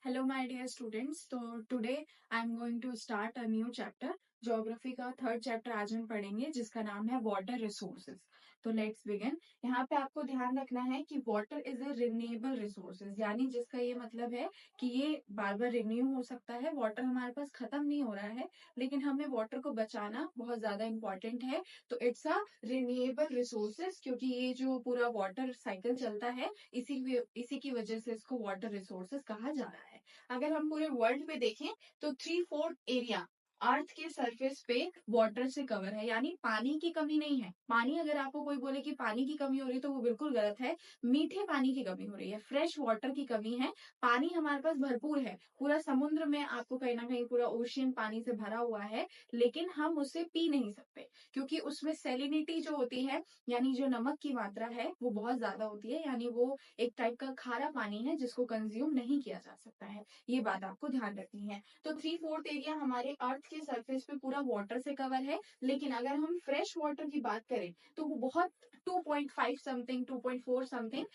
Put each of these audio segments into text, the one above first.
Hello my dear students. तो today I am going to start a new chapter. Geography का third chapter आज हम पढ़ेंगे जिसका नाम है वाटर रिसोर्सेज। तो लेट्स बिगिन। यहाँ पे आपको ध्यान रखना है कि water is a renewable resources, यानी जिसका ये मतलब है कि ये बार बार रिन्यू हो सकता है। वाटर हमारे पास खत्म नहीं हो रहा है, लेकिन हमें वाटर को बचाना बहुत ज्यादा इंपॉर्टेंट है। तो इट्स अ रिन्यूएबल रिसोर्सेज, क्योंकि ये जो पूरा वाटर साइकिल चलता है इसी की वजह से इसको वाटर रिसोर्सेज कहा जा रहा है। अगर हम पूरे वर्ल्ड में देखें तो 3/4 एरिया अर्थ के सरफेस पे वाटर से कवर है, यानी पानी की कमी नहीं है। पानी, अगर आपको कोई बोले कि पानी की कमी हो रही है तो वो बिल्कुल गलत है। मीठे पानी की कमी हो रही है, फ्रेश वाटर की कमी है। पानी हमारे पास भरपूर है, पूरा समुद्र में आपको कहीं ना कहीं पूरा ओशियन पानी से भरा हुआ है, लेकिन हम उसे पी नहीं सकते क्योंकि उसमें सेलिनिटी जो होती है, यानी जो नमक की मात्रा है वो बहुत ज्यादा होती है। यानी वो एक टाइप का खारा पानी है जिसको कंज्यूम नहीं किया जा सकता है। ये बात आपको ध्यान रखनी है। तो 3/4 एरिया हमारे अर्थ के सरफेस पे पूरा वाटर से कवर है, लेकिन अगर हम फ्रेश वाटर की बात करें तो वो बहुत 2.5 समथिंग, 2.4 समथिंग,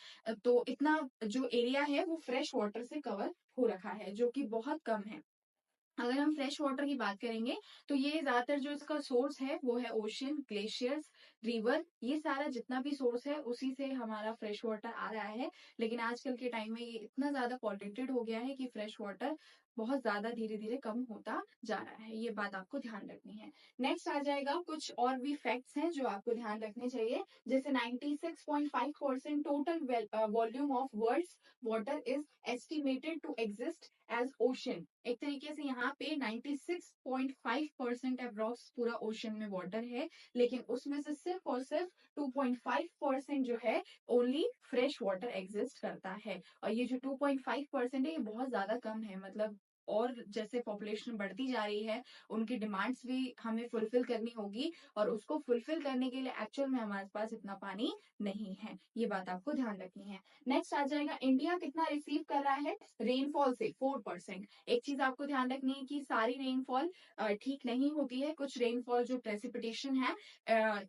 तो इतना जो एरिया है वो फ्रेश वाटर से कवर हो रखा है, जो कि बहुत कम है। अगर हम फ्रेश वाटर की बात करेंगे तो ये ज्यादातर जो इसका सोर्स है वो है ओशियन, ग्लेशियर्स, रिवर, ये सारा जितना भी सोर्स है उसी से हमारा फ्रेश वाटर आ रहा है। लेकिन आजकल के टाइम में ये इतना ज्यादा पॉल्यूटेड हो गया है कि फ्रेश वाटर बहुत ज्यादा धीरे धीरे कम होता जा रहा है। ये बात आपको ध्यान रखनी है। नेक्स्ट आ जाएगा, कुछ और भी फैक्ट्स हैं जो आपको ध्यान रखने चाहिए। जैसे 96.5% total volume of world's water is estimated to exist as ocean. एक तरीके से यहाँ पे 96.5% अप्रॉक्स पूरा ओशन में वाटर है, लेकिन उसमें से सिर्फ और सिर्फ 2.5% जो है ओनली फ्रेश वाटर एग्जिस्ट करता है। और ये जो 2.5% है ये बहुत ज्यादा कम है। मतलब और जैसे पॉपुलेशन बढ़ती जा रही है, उनकी डिमांड्स भी हमें फुलफिल करनी होगी, और उसको फुलफिल करने के लिए एक्चुअल में हमारे पास इतना पानी नहीं है। ये बात आपको ध्यान रखनी है। नेक्स्ट आ जाएगा, इंडिया कितना रिसीव कर रहा है रेनफॉल से? 4%। एक चीज आपको ध्यान रखनी है कि सारी रेनफॉल ठीक नहीं होती है। कुछ रेनफॉल जो प्रेसिपिटेशन है,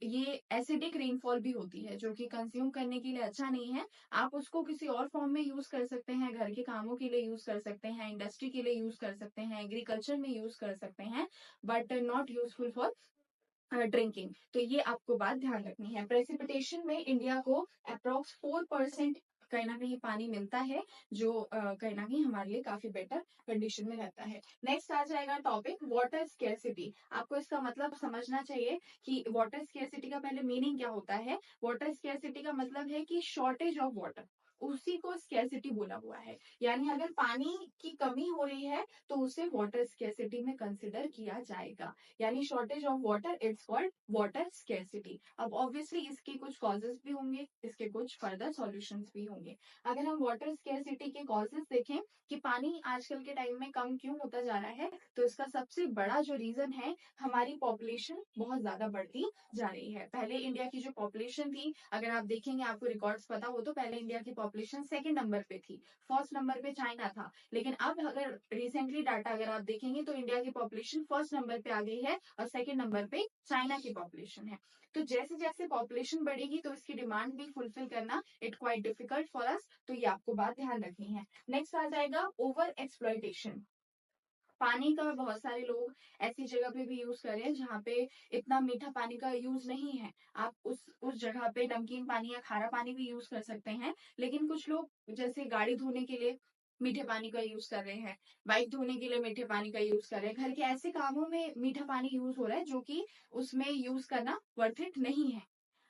ये एसिडिक रेनफॉल भी होती है, जो कि कंज्यूम करने के लिए अच्छा नहीं है। आप उसको किसी और फॉर्म में यूज कर सकते हैं, घर के कामों के लिए यूज कर सकते हैं, इंडस्ट्री के लिए यूज कर सकते हैं, एग्रीकल्चर में यूज कर सकते हैं, but not useful for drinking. तो ये आपको बात ध्यान रखनी है। प्रेसिपिटेशन में इंडिया को अप्रोक्स 4% कहीं ना कहीं पानी मिलता है, जो कहीं ना कहीं हमारे लिए काफी बेटर कंडीशन में रहता है। नेक्स्ट आ जाएगा टॉपिक वाटर स्केर्सिटी। आपको इसका मतलब समझना चाहिए कि वाटर स्केर्सिटी का पहले मीनिंग क्या होता है। वाटर स्केर्सिटी का मतलब है कि शॉर्टेज ऑफ वाटर, उसी को स्केर्सिटी बोला हुआ है। यानी अगर पानी की कमी हो रही है तो उसे वाटर स्केर्सिटी में कंसिडर किया जाएगा। यानी shortage of water, it's called water scarcity. अब ऑब्वियसली इसके कुछ कॉजेस भी होंगे, इसके कुछ फर्दर सॉल्यूशंस भी होंगे। अगर हम वाटर स्केर्सिटी के कॉजेस देखें कि पानी आजकल के टाइम में कम क्यों होता जा रहा है, तो इसका सबसे बड़ा जो रीजन है, हमारी पॉपुलेशन बहुत ज्यादा बढ़ती जा रही है। पहले इंडिया की जो पॉपुलेशन थी, अगर आप देखेंगे, आपको रिकॉर्ड्स पता हो तो पहले इंडिया की पॉपुलेशन सेकंड नंबर पे थी, फर्स्ट नंबर पे चाइना था। लेकिन अब अगर रिसेंटली डाटा अगर आप देखेंगे तो इंडिया की पॉपुलेशन फर्स्ट नंबर पे आ गई है और सेकंड नंबर पे चाइना की पॉपुलेशन है। तो जैसे जैसे पॉपुलेशन बढ़ेगी तो इसकी डिमांड भी फुलफिल करना it quite difficult for us. तो ये आपको बात ध्यान रखनी है। नेक्स्ट आ जाएगा ओवर एक्सप्लॉयटेशन। पानी का बहुत सारे लोग ऐसी जगह पे भी यूज कर रहे हैं जहाँ पे इतना मीठा पानी का यूज नहीं है। आप उस जगह पे नमकीन पानी या खारा पानी भी यूज कर सकते हैं। लेकिन कुछ लोग जैसे गाड़ी धोने के लिए मीठे पानी का यूज कर रहे हैं, बाइक धोने के लिए मीठे पानी का यूज कर रहे हैं, घर के ऐसे कामों में मीठा पानी यूज हो रहा है जो कि उसमें यूज करना वर्थ इट नहीं है।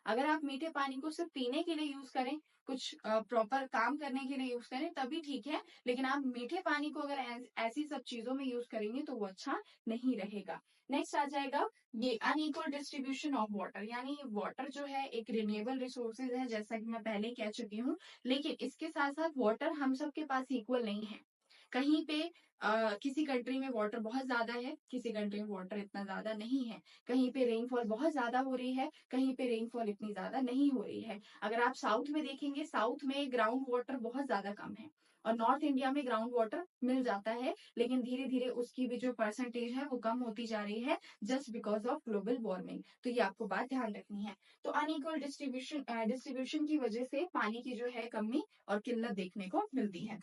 अगर आप मीठे पानी को सिर्फ पीने के लिए यूज करें, कुछ प्रॉपर काम करने के लिए यूज करें, तभी ठीक है। लेकिन आप मीठे पानी को अगर ऐसी सब चीजों में यूज करेंगे तो वो अच्छा नहीं रहेगा। नेक्स्ट आ जाएगा ये अनइक्वल डिस्ट्रीब्यूशन ऑफ वाटर। यानी वाटर जो है एक रिन्यूएबल रिसोर्सेज है, जैसा कि मैं पहले कह चुकी हूँ, लेकिन इसके साथ साथ वाटर हम सबके पास इक्वल नहीं है। कहीं पे किसी कंट्री में वाटर बहुत ज्यादा है, किसी कंट्री में वाटर इतना ज्यादा नहीं है। कहीं पे रेनफॉल बहुत ज्यादा हो रही है, कहीं पे रेनफॉल इतनी ज्यादा नहीं हो रही है। अगर आप साउथ में देखेंगे, साउथ में ग्राउंड वाटर बहुत ज्यादा कम है, और नॉर्थ इंडिया में ग्राउंड वाटर मिल जाता है, लेकिन धीरे धीरे उसकी भी जो परसेंटेज है वो कम होती जा रही है, just because of global warming. तो ये आपको बात ध्यान रखनी है। तो अनइक्वल डिस्ट्रीब्यूशन डिस्ट्रीब्यूशन की वजह से पानी की जो है कमी और किल्लत देखने को मिलती है।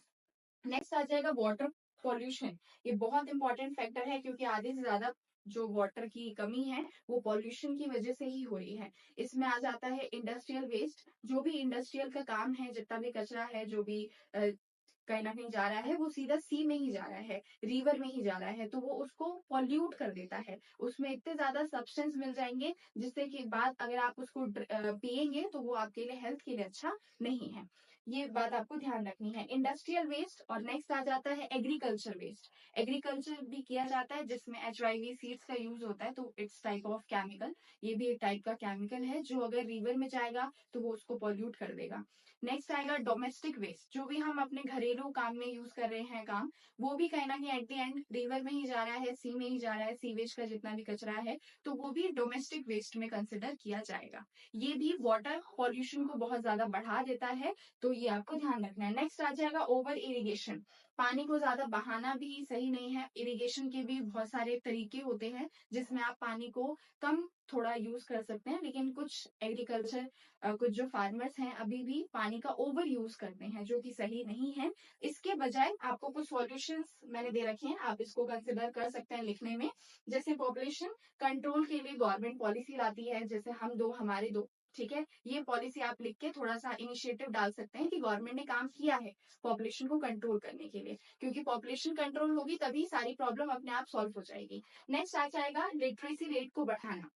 नेक्स्ट आ जाएगा वाटर पॉल्यूशन। ये बहुत इंपॉर्टेंट फैक्टर है क्योंकि आधे से ज्यादा जो वाटर की कमी है वो पॉल्यूशन की वजह से ही हो रही है। इसमें आ जाता है इंडस्ट्रियल वेस्ट, जो भी इंडस्ट्रियल का काम है, जितना भी कचरा है, जो भी कहीं ना कहीं जा रहा है, वो सीधा सी में ही जा रहा है, रिवर में ही जा रहा है, तो वो उसको पॉल्यूट कर देता है। उसमें इतने ज्यादा सब्सटेंस मिल जाएंगे जिससे कि बाद अगर आप उसको पिएंगे तो वो आपके लिए हेल्थ के लिए अच्छा नहीं है। ये बात आपको ध्यान रखनी है। इंडस्ट्रियल वेस्ट और नेक्स्ट आ जाता है एग्रीकल्चर वेस्ट। एग्रीकल्चर भी किया जाता है जिसमें HIV सीड्स का यूज होता है, तो इट्स टाइप ऑफ केमिकल। ये भी एक टाइप का केमिकल है जो अगर रिवर में जाएगा तो वो उसको पॉल्यूट कर देगा। नेक्स्ट आएगा डोमेस्टिक वेस्ट, जो भी हम अपने घरेलू काम में यूज कर रहे हैं काम, वो भी कहीं ना कहीं एट द एंड रिवर में ही जा रहा है, सी में ही जा रहा है। सीवेज का जितना भी कचरा है तो वो भी डोमेस्टिक वेस्ट में कंसिडर किया जाएगा। ये भी वाटर पॉल्यूशन को बहुत ज्यादा बढ़ा देता है, तो ये आपको ध्यान रखना है। नेक्स्ट आ जाएगा ओवर इरिगेशन। पानी को ज्यादा बहाना भी सही नहीं है। इरिगेशन के भी बहुत सारे तरीके होते हैं जिसमें आप पानी को कम थोड़ा यूज कर सकते हैं, लेकिन कुछ एग्रीकल्चर कुछ जो फार्मर्स हैं अभी भी पानी का ओवर यूज करते हैं, जो कि सही नहीं है। इसके बजाय आपको कुछ सॉल्यूशंस मैंने दे रखे हैं, आप इसको कंसिडर कर सकते हैं लिखने में। जैसे पॉपुलेशन कंट्रोल के लिए गवर्नमेंट पॉलिसी लाती है, जैसे हम दो हमारे दो, ठीक है, ये पॉलिसी आप लिख के थोड़ा सा इनिशिएटिव डाल सकते हैं कि गवर्नमेंट ने काम किया है पॉपुलेशन को कंट्रोल करने के लिए, क्योंकि पॉपुलेशन कंट्रोल होगी तभी सारी प्रॉब्लम अपने आप सॉल्व हो जाएगी। नेक्स्ट आ जाएगा लिटरेसी रेट को बढ़ाना।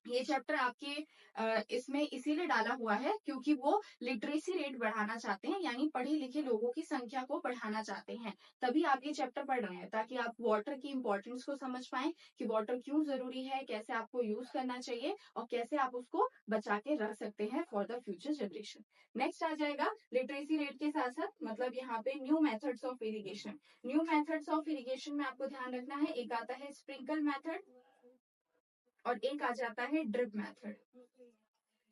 ये चैप्टर आपके इसमें इसीलिए डाला हुआ है क्योंकि वो लिटरेसी रेट बढ़ाना चाहते हैं, यानी पढ़े लिखे लोगों की संख्या को बढ़ाना चाहते हैं। तभी आप ये चैप्टर पढ़ रहे हैं, ताकि आप वाटर की इंपॉर्टेंस को समझ पाए कि वाटर क्यों जरूरी है, कैसे आपको यूज करना चाहिए और कैसे आप उसको बचा के रख सकते हैं for the future generation. Next आ जाएगा लिटरेसी रेट के साथ साथ मतलब यहाँ पे new methods of irrigation. New methods of irrigation में आपको ध्यान रखना है, एक आता है स्प्रिंकल मेथड और एक आ जाता है ड्रिप मेथड।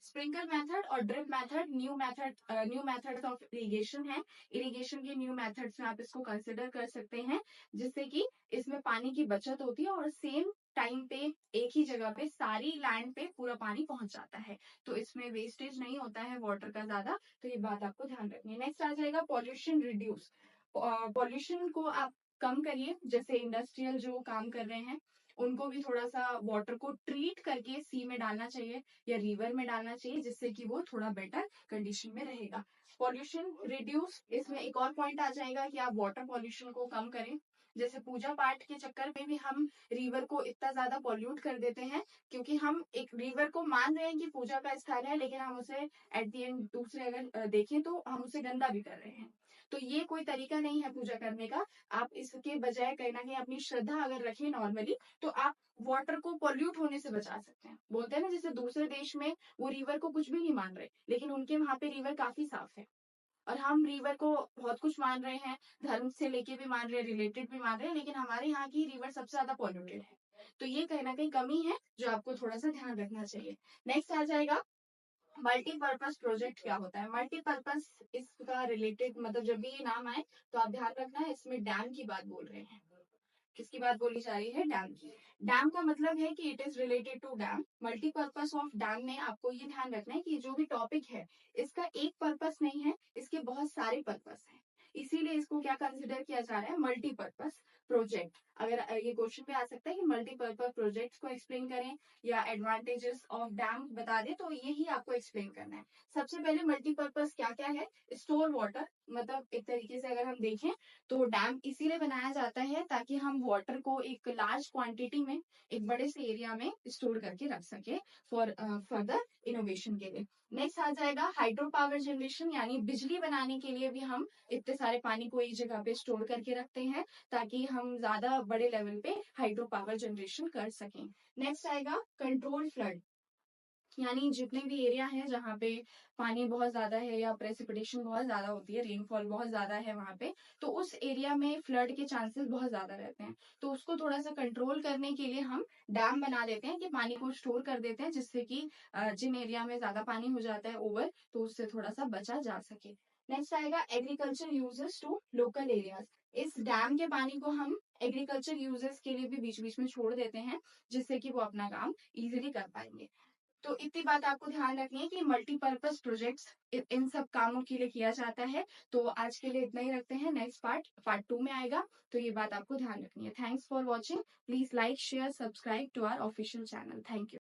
स्प्रिंकल मेथड और drip method new methods of irrigation है। इरिगेशन के न्यू मेथड्स में आप इसको कंसिडर कर सकते हैं, जिससे कि इसमें पानी की बचत होती है और सेम टाइम पे एक ही जगह पे सारी लैंड पे पूरा पानी पहुंच जाता है, तो इसमें वेस्टेज नहीं होता है वाटर का ज्यादा। तो ये बात आपको ध्यान रखनी है। नेक्स्ट आ जाएगा पॉल्यूशन रिड्यूस। पॉल्यूशन को आप कम करिए, जैसे इंडस्ट्रियल जो काम कर रहे हैं उनको भी थोड़ा सा वाटर को ट्रीट करके सी में डालना चाहिए या रिवर में डालना चाहिए, जिससे कि वो थोड़ा बेटर कंडीशन में रहेगा। पॉल्यूशन रिड्यूस, इसमें एक और पॉइंट आ जाएगा कि आप वाटर पॉल्यूशन को कम करें। जैसे पूजा पाठ के चक्कर में भी हम रिवर को इतना ज्यादा पॉल्यूट कर देते हैं, क्योंकि हम एक रिवर को मान रहे हैं कि पूजा का स्थल है, लेकिन हम उसे एट द एंड दूसरे अगर देखें तो हम उसे गंदा भी कर रहे हैं। तो ये कोई तरीका नहीं है पूजा करने का। आप इसके बजाय कहीं ना कहीं अपनी श्रद्धा अगर रखें नॉर्मली, तो आप वाटर को पॉल्यूट होने से बचा सकते हैं। बोलते हैं ना, जैसे दूसरे देश में वो रिवर को कुछ भी नहीं मान रहे, लेकिन उनके वहां पे रिवर काफी साफ है, और हम रिवर को बहुत कुछ मान रहे हैं, धर्म से लेके भी मान रहे हैं, रिलेटेड भी मान रहे हैं, लेकिन हमारे यहाँ की रिवर सबसे ज्यादा पॉल्यूटेड है। तो ये कहीं ना कहीं कमी है जो आपको थोड़ा सा ध्यान रखना चाहिए। नेक्स्ट आ जाएगा मल्टीपर्पज प्रोजेक्ट क्या होता है। मल्टीपर्पज इसका रिलेटेड मतलब जब भी ये नाम आए तो आप ध्यान रखना है, इसमें डैम की बात बोल रहे हैं। किसकी बात बोली जा रही है? डैम की। डैम का मतलब है कि it is related to dam. Multipurpose of dam में आपको ये ध्यान रखना है कि जो भी टॉपिक है इसका एक पर्पस नहीं है, इसके बहुत सारे पर्पस हैं। इसीलिए इसको क्या कंसिडर किया जा रहा है? Multipurpose project. अगर ये क्वेश्चन पे आ सकता है कि मल्टीपर्पज प्रोजेक्ट को एक्सप्लेन करें या एडवांटेजेस ऑफ डैम बता दे, तो यही आपको एक्सप्लेन करना है। सबसे पहले मल्टीपर्पज क्या क्या है? स्टोर वाटर, मतलब एक तरीके से अगर हम देखें तो डैम इसीलिए बनाया जाता है ताकि हम वाटर को एक लार्ज क्वांटिटी में एक बड़े से एरिया में स्टोर करके रख सके फॉर फर्दर इनोवेशन के लिए। नेक्स्ट आ जाएगा हाइड्रो पावर जनरेशन, यानी बिजली बनाने के लिए भी हम इतने सारे पानी को एक जगह पे स्टोर करके रखते हैं ताकि हम ज्यादा बड़े लेवल पे हाइड्रो पावर जनरेशन कर सकें। नेक्स्ट आएगा कंट्रोल फ्लड, यानी जितने भी एरिया है जहाँ पे पानी बहुत ज्यादा है या प्रेसिपिटेशन बहुत ज्यादा होती है, रेनफॉल बहुत ज्यादा है वहां पे, तो उस एरिया में फ्लड के चांसेस बहुत ज्यादा रहते हैं। तो उसको थोड़ा सा कंट्रोल करने के लिए हम डैम बना देते हैं कि पानी को स्टोर कर देते हैं, जिससे कि जिन एरिया में ज्यादा पानी हो जाता है ओवर, तो उससे थोड़ा सा बचा जा सके। नेक्स्ट आएगा agriculture uses to local areas. इस डैम के पानी को हम एग्रीकल्चर यूजेस के लिए भी बीच बीच में छोड़ देते हैं, जिससे कि वो अपना काम इजिली कर पाएंगे। तो इतनी बात आपको ध्यान रखनी है कि मल्टीपर्पज प्रोजेक्ट्स इन सब कामों के लिए किया जाता है। तो आज के लिए इतना ही रखते हैं, नेक्स्ट पार्ट 2 में आएगा, तो ये बात आपको ध्यान रखनी है। Thanks for watching, please like share subscribe to our official channel. Thank you.